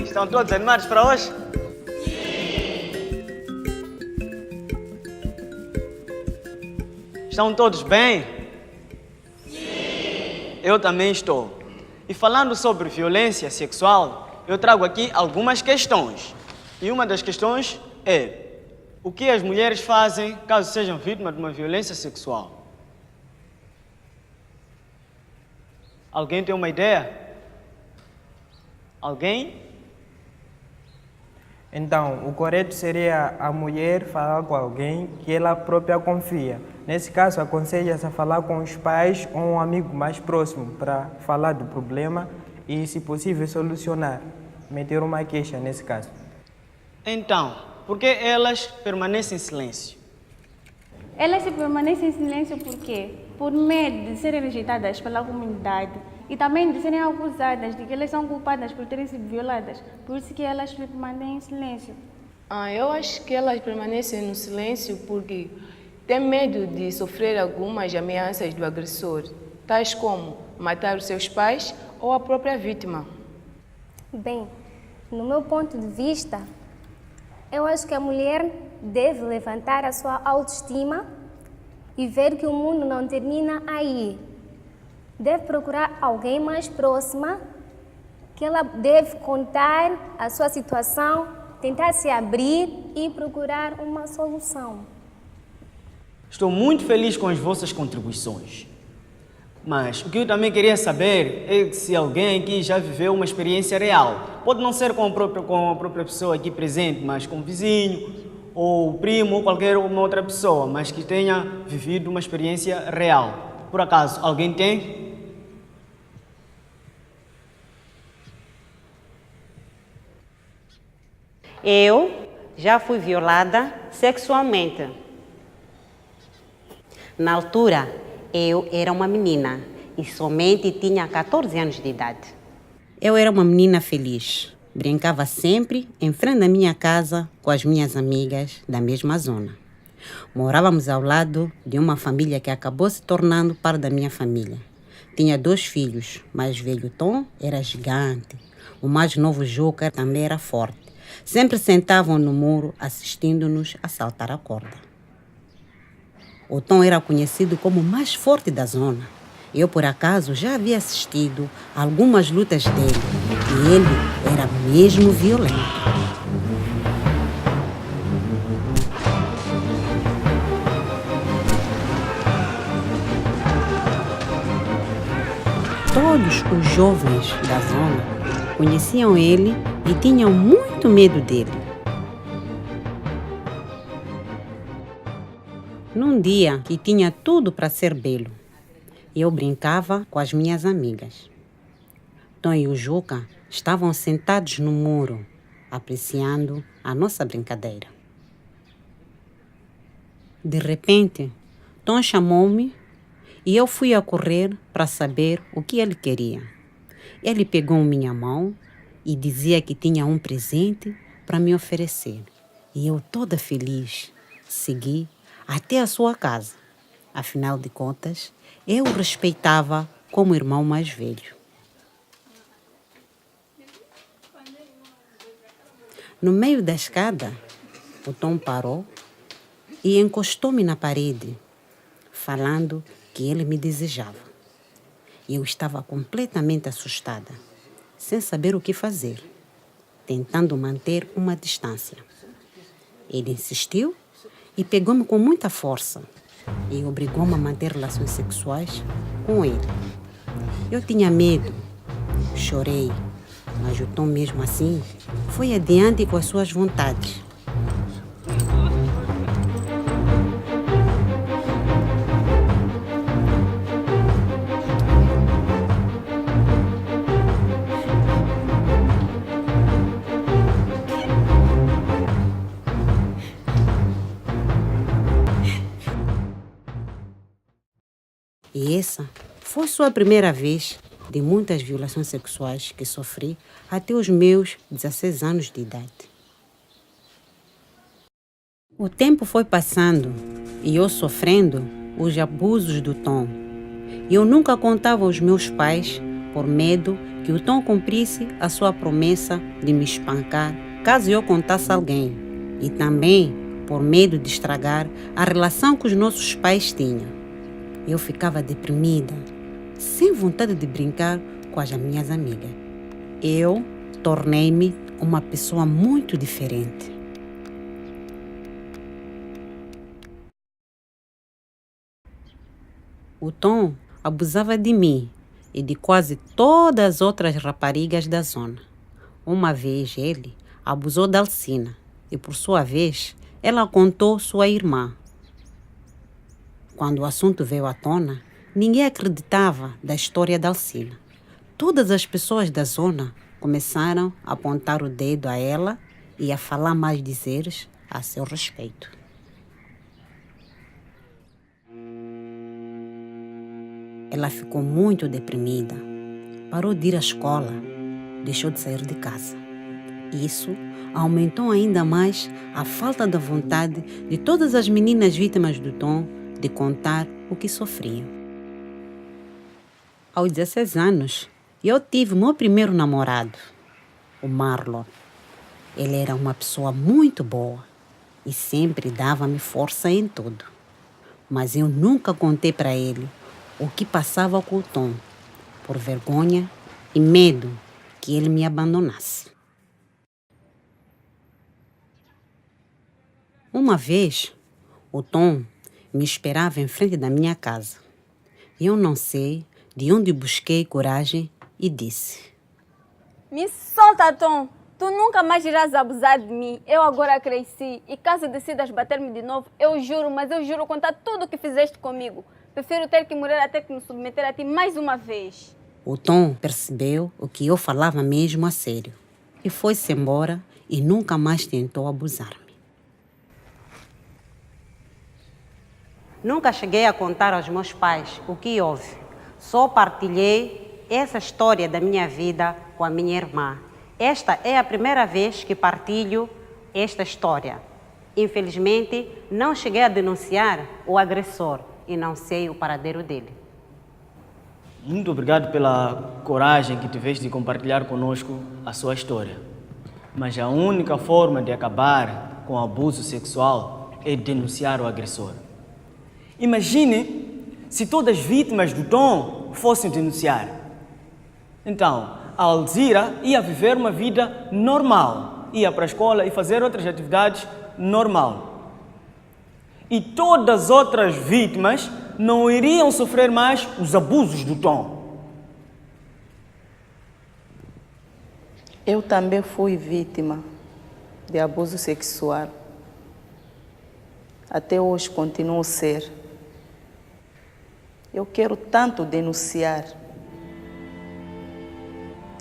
Estão todos animados para hoje? Estão todos bem? Sim! Eu também estou. E falando sobre violência sexual, eu trago aqui algumas questões. E uma das questões é: o que as mulheres fazem caso sejam vítimas de uma violência sexual? Alguém tem uma ideia? Alguém? Então, o correto seria a mulher falar com alguém que ela própria confia. Nesse caso, aconselha-se a falar com os pais ou um amigo mais próximo para falar do problema e, se possível, solucionar. Meter uma queixa nesse caso. Então, por que elas permanecem em silêncio? Elas se permanecem em silêncio por quê? Por medo de serem rejeitadas pela comunidade e também de serem acusadas de que elas são culpadas por terem sido violadas. Por isso que elas permanecem em silêncio. Eu acho que elas permanecem no silêncio porque têm medo de sofrer algumas ameaças do agressor, tais como matar os seus pais ou a própria vítima. Bem, no meu ponto de vista, eu acho que a mulher deve levantar a sua autoestima e ver que o mundo não termina aí. Deve procurar alguém mais próxima, que ela deve contar a sua situação, tentar se abrir e procurar uma solução. Estou muito feliz com as vossas contribuições. Mas o que eu também queria saber é se alguém aqui já viveu uma experiência real. Pode não ser com a própria pessoa aqui presente, mas com o vizinho, ou o primo, ou qualquer uma outra pessoa, mas que tenha vivido uma experiência real. Por acaso, alguém tem? Eu já fui violada sexualmente. Na altura, eu era uma menina e somente tinha 14 anos de idade. Eu era uma menina feliz. Brincava sempre em frente à minha casa com as minhas amigas da mesma zona. Morávamos ao lado de uma família que acabou se tornando parte da minha família. Tinha 2 filhos, o mais velho Tom era gigante. O mais novo Juca também era forte. Sempre sentavam no muro assistindo-nos a saltar a corda. O Tom era conhecido como o mais forte da zona. Eu, por acaso, já havia assistido a algumas lutas dele e ele era mesmo violento. Todos os jovens da zona conheciam ele e tinham muito medo dele. Num dia que tinha tudo para ser belo, eu brincava com as minhas amigas. Tom e o Juca estavam sentados no muro, apreciando a nossa brincadeira. De repente, Tom chamou-me e eu fui a correr para saber o que ele queria. Ele pegou minha mão e dizia que tinha um presente para me oferecer. E eu, toda feliz, segui até a sua casa. Afinal de contas, eu o respeitava como irmão mais velho. No meio da escada, o Tom parou e encostou-me na parede, falando que ele me desejava. Eu estava completamente assustada, sem saber o que fazer, tentando manter uma distância. Ele insistiu e pegou-me com muita força e obrigou-me a manter relações sexuais com ele. Eu tinha medo, chorei, mas o Tom mesmo assim foi adiante com as suas vontades. E essa foi sua primeira vez de muitas violações sexuais que sofri até os meus 16 anos de idade. O tempo foi passando e eu sofrendo os abusos do Tom. Eu nunca contava aos meus pais por medo que o Tom cumprisse a sua promessa de me espancar caso eu contasse a alguém, e também por medo de estragar a relação que os nossos pais tinham. Eu ficava deprimida, sem vontade de brincar com as minhas amigas. Eu tornei-me uma pessoa muito diferente. O Tom abusava de mim e de quase todas as outras raparigas da zona. Uma vez ele abusou da Alcina e, por sua vez, ela contou sua irmã. Quando o assunto veio à tona, ninguém acreditava da história da Alcina. Todas as pessoas da zona começaram a apontar o dedo a ela e a falar mais dizeres a seu respeito. Ela ficou muito deprimida, parou de ir à escola, deixou de sair de casa. Isso aumentou ainda mais a falta da vontade de todas as meninas vítimas do Tom de contar o que sofriam. Aos 16 anos, eu tive meu primeiro namorado, o Marlon. Ele era uma pessoa muito boa e sempre dava-me força em tudo. Mas eu nunca contei para ele o que passava com o Tom, por vergonha e medo que ele me abandonasse. Uma vez, o Tom me esperava em frente da minha casa. Eu não sei de onde busquei coragem e disse: Me solta, Tom! Tu nunca mais irás abusar de mim. Eu agora cresci e caso decidas bater-me de novo, eu juro, mas eu juro contar tudo o que fizeste comigo. Prefiro ter que morrer até que me submeter a ti mais uma vez. O Tom percebeu o que eu falava mesmo a sério e foi-se embora e nunca mais tentou abusar-me. Nunca cheguei a contar aos meus pais o que houve. Só partilhei essa história da minha vida com a minha irmã. Esta é a primeira vez que partilho esta história. Infelizmente, não cheguei a denunciar o agressor e não sei o paradeiro dele. Muito obrigado pela coragem que tiveste de compartilhar conosco a sua história. Mas a única forma de acabar com o abuso sexual é denunciar o agressor. Imagine se todas as vítimas do Tom fossem denunciar. Então, a Alzira ia viver uma vida normal, ia para a escola e fazer outras atividades normal. E todas as outras vítimas não iriam sofrer mais os abusos do Tom. Eu também fui vítima de abuso sexual. Até hoje continuo a ser. Eu quero tanto denunciar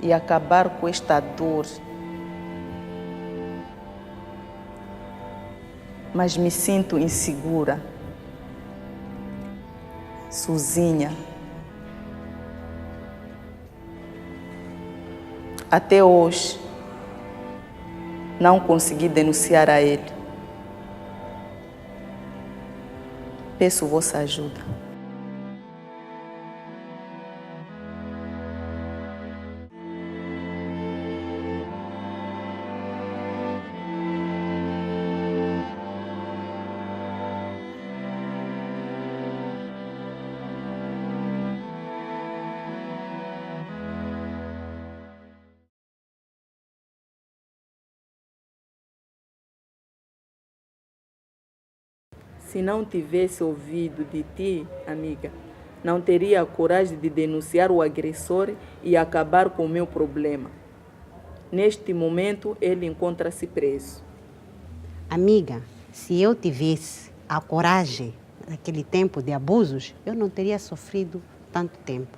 e acabar com esta dor. Mas me sinto insegura, sozinha. Até hoje, não consegui denunciar a ele. Peço vossa ajuda. Se não tivesse ouvido de ti, amiga, não teria a coragem de denunciar o agressor e acabar com o meu problema. Neste momento, ele encontra-se preso. Amiga, se eu tivesse a coragem naquele tempo de abusos, eu não teria sofrido tanto tempo.